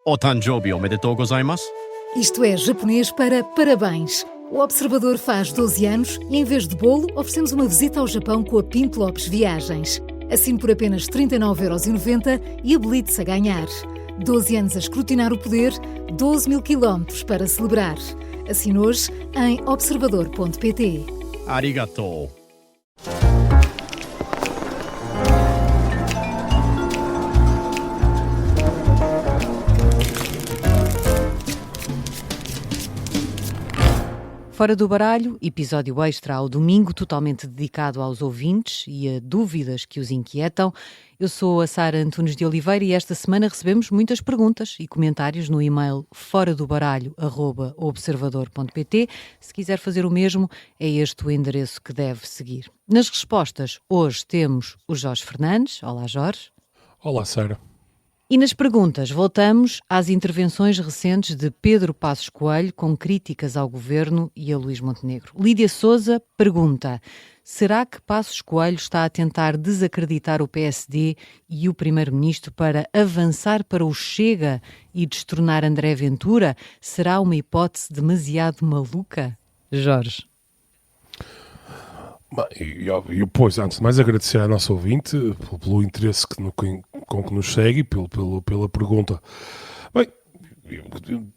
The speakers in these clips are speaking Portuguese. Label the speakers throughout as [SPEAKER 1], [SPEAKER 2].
[SPEAKER 1] O Tanjobi omedetou gozaimasu.
[SPEAKER 2] Isto é japonês para parabéns. O Observador faz 12 anos e, em vez de bolo, oferecemos uma visita ao Japão com a Pinto Lopes Viagens. Assine por apenas 39,90€ e habilite-se a ganhar. 12 anos a escrutinar o poder, 12 mil quilómetros para celebrar. Assine hoje em observador.pt.
[SPEAKER 1] Arigatou.
[SPEAKER 3] Fora do Baralho, episódio extra ao domingo, totalmente dedicado aos ouvintes e a dúvidas que os inquietam. Eu sou a Sara Antunes de Oliveira e esta semana recebemos muitas perguntas e comentários no e-mail foradobaralho@observador.pt. Se quiser fazer o mesmo, é este o endereço que deve seguir. Nas respostas, hoje temos o Jorge Fernandes. Olá, Jorge.
[SPEAKER 4] Olá, Sara.
[SPEAKER 3] E nas perguntas, voltamos às intervenções recentes de Pedro Passos Coelho com críticas ao governo e a Luís Montenegro. Lídia Sousa pergunta: será que Passos Coelho está a tentar desacreditar o PSD e o Primeiro-Ministro para avançar para o Chega e destronar André Ventura? Será uma hipótese demasiado maluca? Jorge.
[SPEAKER 4] E pois, antes de mais, agradecer à nossa ouvinte pelo interesse com que nos segue e pela pergunta. Bem,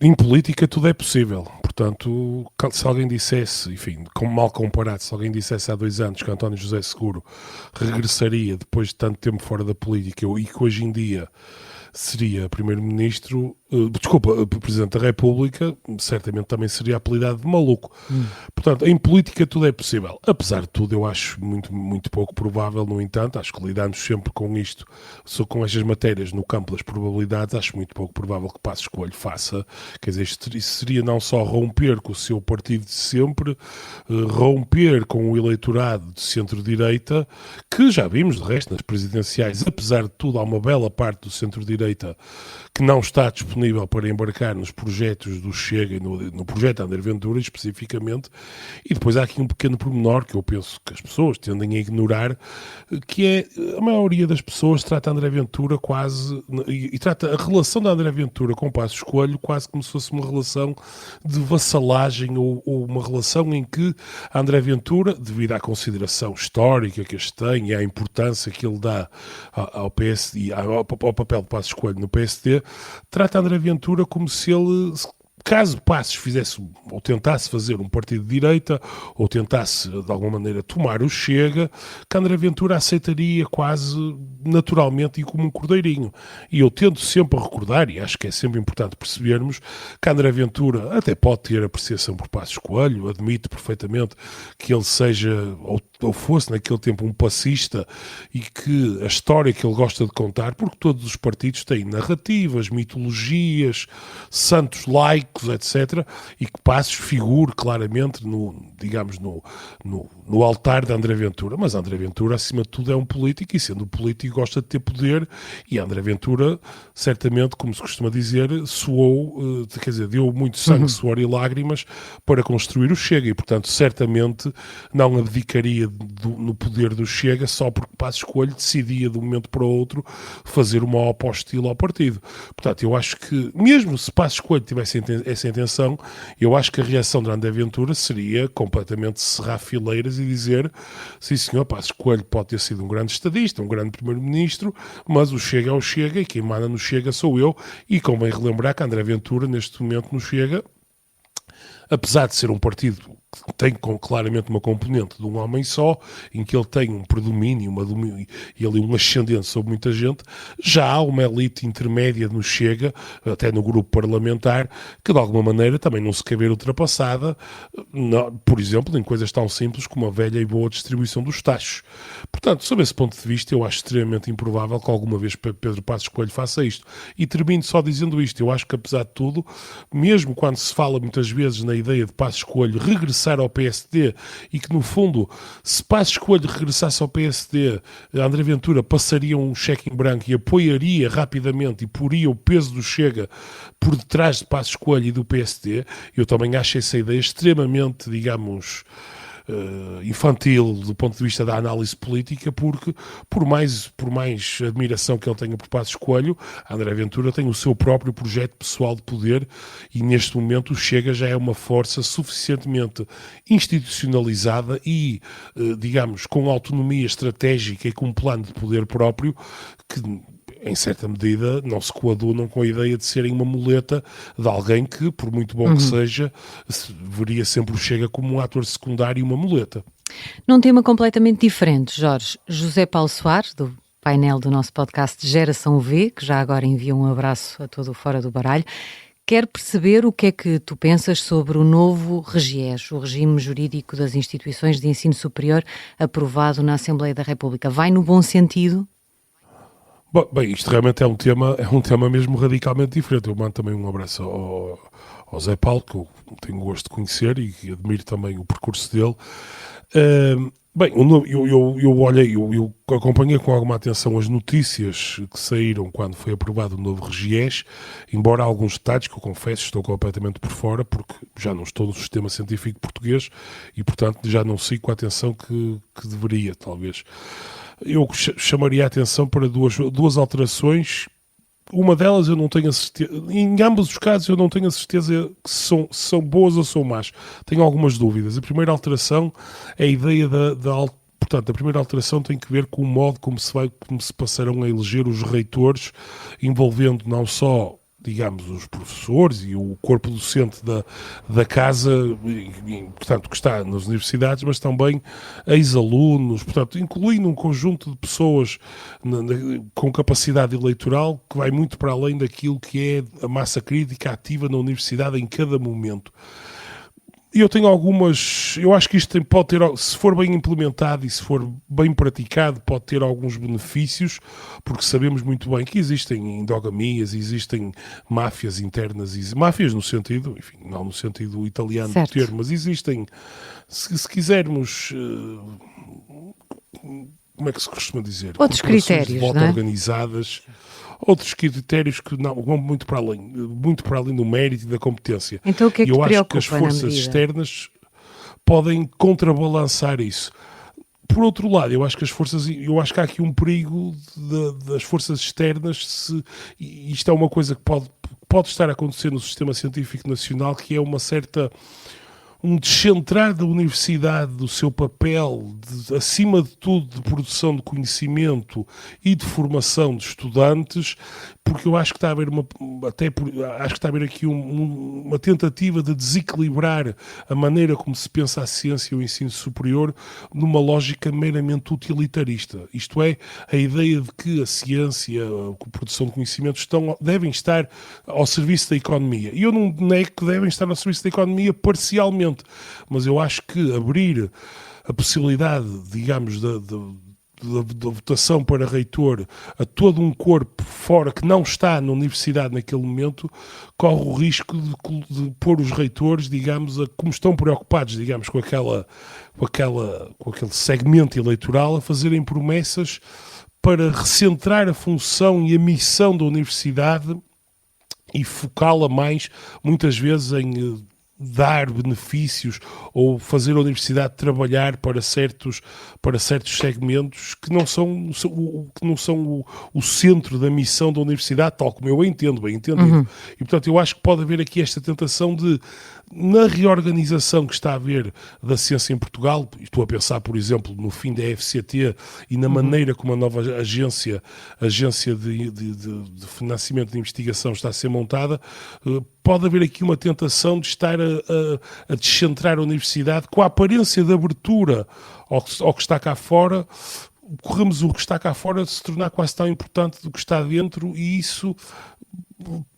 [SPEAKER 4] em política tudo é possível. Portanto, se alguém dissesse, enfim, mal comparado, se alguém dissesse há 2 anos que António José Seguro regressaria depois de tanto tempo fora da política e que hoje em dia seria Primeiro-Ministro, Presidente da República, certamente também seria apelidado de maluco. Portanto, em política tudo é possível. Apesar de tudo, eu acho muito pouco provável, no entanto, acho que lidando sempre com isto, com estas matérias no campo das probabilidades, acho muito pouco provável que Passos Coelho faça. Quer dizer, isto seria não só romper com o seu partido de sempre, romper com o eleitorado de centro-direita, que já vimos, de resto, nas presidenciais, apesar de tudo, há uma bela parte do centro-direita que não está disponível para embarcar nos projetos do Chega e no projeto André Ventura especificamente. E depois há aqui um pequeno pormenor que eu penso que as pessoas tendem a ignorar, que é a maioria das pessoas trata André Ventura quase, e trata a relação da André Ventura com Passos Coelho quase como se fosse uma relação de vassalagem ou uma relação em que André Ventura, devido à consideração histórica que este tem e à importância que ele dá ao PSD, ao papel de Passos Coelho no PSD, trata André Ventura como se ele, caso Passos fizesse ou tentasse fazer um partido de direita ou tentasse de alguma maneira tomar o Chega, que André Ventura aceitaria quase naturalmente e como um cordeirinho. E eu tento sempre a recordar, e acho que é sempre importante percebermos, que André Ventura até pode ter apreciação por Passos Coelho, admite perfeitamente que ele seja ou fosse naquele tempo um passista e que a história que ele gosta de contar, porque todos os partidos têm narrativas, mitologias, santos laicos, etc., e que Passos figure claramente no altar de André Ventura. Mas André Ventura, acima de tudo, é um político e, sendo político, gosta de ter poder, e André Ventura, certamente, como se costuma dizer, deu muito sangue, suor e lágrimas para construir o Chega e, portanto, certamente não abdicaria no poder do Chega só porque Passos Coelho decidia de um momento para o outro fazer uma oposta ao partido. Portanto, eu acho que, mesmo se Passos Coelho tivesse essa intenção, eu acho que a reação de André Ventura seria completamente cerrar fileiras e dizer: sim senhor, Passos Coelho pode ter sido um grande estadista, um grande primeiro-ministro, mas o Chega é o Chega e quem manda no Chega sou eu. E convém relembrar que André Ventura, neste momento no Chega, apesar de ser um partido que tem claramente uma componente de um homem só, em que ele tem um predomínio e ali um ascendente sobre muita gente, já há uma elite intermédia no Chega, até no grupo parlamentar, que de alguma maneira também não se quer ver ultrapassada, por exemplo, em coisas tão simples como a velha e boa distribuição dos taxos. Portanto, sob esse ponto de vista, eu acho extremamente improvável que alguma vez Pedro Passos Coelho faça isto. E termino só dizendo isto: eu acho que, apesar de tudo, mesmo quando se fala muitas vezes na ideia de Passos Coelho regressar ao PSD e que, no fundo, se Passos Coelho regressasse ao PSD, André Ventura passaria um cheque em branco e apoiaria rapidamente e poria o peso do Chega por detrás de Passos Coelho e do PSD, eu também acho essa ideia extremamente, digamos, infantil do ponto de vista da análise política, porque por mais admiração que ele tenha por Passos Coelho, André Ventura tem o seu próprio projeto pessoal de poder e neste momento o Chega já é uma força suficientemente institucionalizada e, digamos, com autonomia estratégica e com um plano de poder próprio que, em certa medida, não se coadunam com a ideia de serem uma muleta de alguém que, por muito bom que seja, veria sempre o Chega como um ator secundário e uma muleta.
[SPEAKER 3] Num tema completamente diferente, Jorge, José Paulo Soares, do painel do nosso podcast Geração V, que já agora envia um abraço a todo o Fora do Baralho, quer perceber o que é que tu pensas sobre o novo RGES, o Regime Jurídico das Instituições de Ensino Superior, aprovado na Assembleia da República. Vai no bom sentido?
[SPEAKER 4] Bem, isto realmente é um tema mesmo radicalmente diferente. Eu mando também um abraço ao Zé Paulo, que eu tenho o gosto de conhecer e que admiro também o percurso dele. Bem, eu acompanhei com alguma atenção as notícias que saíram quando foi aprovado o novo RGES, embora há alguns detalhes que eu confesso estou completamente por fora, porque já não estou no sistema científico português e, portanto, já não sigo com a atenção que deveria, talvez. Eu chamaria a atenção para duas alterações. Uma delas eu não tenho a certeza, em ambos os casos eu não tenho a certeza que são boas ou são más. Tenho algumas dúvidas. A primeira alteração é a ideia portanto, a primeira alteração tem que ver com o modo como se passarão a eleger os reitores, envolvendo não só, digamos, os professores e o corpo docente da casa, portanto, que está nas universidades, mas também ex-alunos, portanto, incluindo um conjunto de pessoas com capacidade eleitoral que vai muito para além daquilo que é a massa crítica ativa na universidade em cada momento. Eu tenho eu acho que isto pode ter, se for bem implementado e se for bem praticado, pode ter alguns benefícios, porque sabemos muito bem que existem endogamias, existem máfias internas, máfias no sentido, enfim, não no sentido italiano do termo, mas existem, se quisermos, como é que se costuma dizer?
[SPEAKER 3] Outros critérios,
[SPEAKER 4] de voto,
[SPEAKER 3] não é?
[SPEAKER 4] Organizadas. Outros critérios que não vão muito para além do mérito e da competência.
[SPEAKER 3] Então o que é que te preocupa,
[SPEAKER 4] eu acho que as forças externas podem contrabalançar isso. Por outro lado, eu acho que há aqui um perigo das forças externas, e isto é uma coisa que pode estar a acontecer no sistema científico nacional, que é um descentrar da universidade do seu papel, acima de tudo, de produção de conhecimento e de formação de estudantes, porque eu acho que está a haver aqui uma tentativa de desequilibrar a maneira como se pensa a ciência e o ensino superior numa lógica meramente utilitarista. Isto é, a ideia de que a ciência, a produção de conhecimento devem estar ao serviço da economia. E eu não nego que devem estar ao serviço da economia parcialmente, mas eu acho que abrir a possibilidade, digamos, da votação para reitor a todo um corpo fora que não está na universidade naquele momento, corre o risco de pôr os reitores, digamos, como estão preocupados, digamos, com aquele segmento eleitoral, a fazerem promessas para recentrar a função e a missão da universidade e focá-la mais, muitas vezes, em dar benefícios ou fazer a universidade trabalhar para certos segmentos que não são o centro da missão da universidade, tal como eu a entendo, bem entendido. E, portanto, eu acho que pode haver aqui esta tentação de, na reorganização que está a haver da ciência em Portugal, estou a pensar, por exemplo, no fim da FCT e na maneira como a nova agência de financiamento de investigação está a ser montada, pode haver aqui uma tentação de estar a descentrar a universidade com a aparência de abertura ao que está cá fora. Corremos o que está cá fora se tornar quase tão importante do que está dentro, e isso,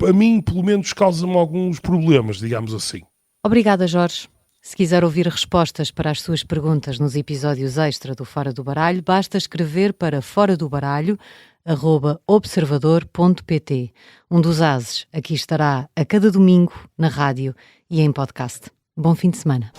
[SPEAKER 4] a mim, pelo menos, causa-me alguns problemas, digamos assim.
[SPEAKER 3] Obrigada, Jorge. Se quiser ouvir respostas para as suas perguntas nos episódios extra do Fora do Baralho, basta escrever para foradobaralho@observador.pt. Um dos ases aqui estará a cada domingo na rádio e em podcast. Bom fim de semana.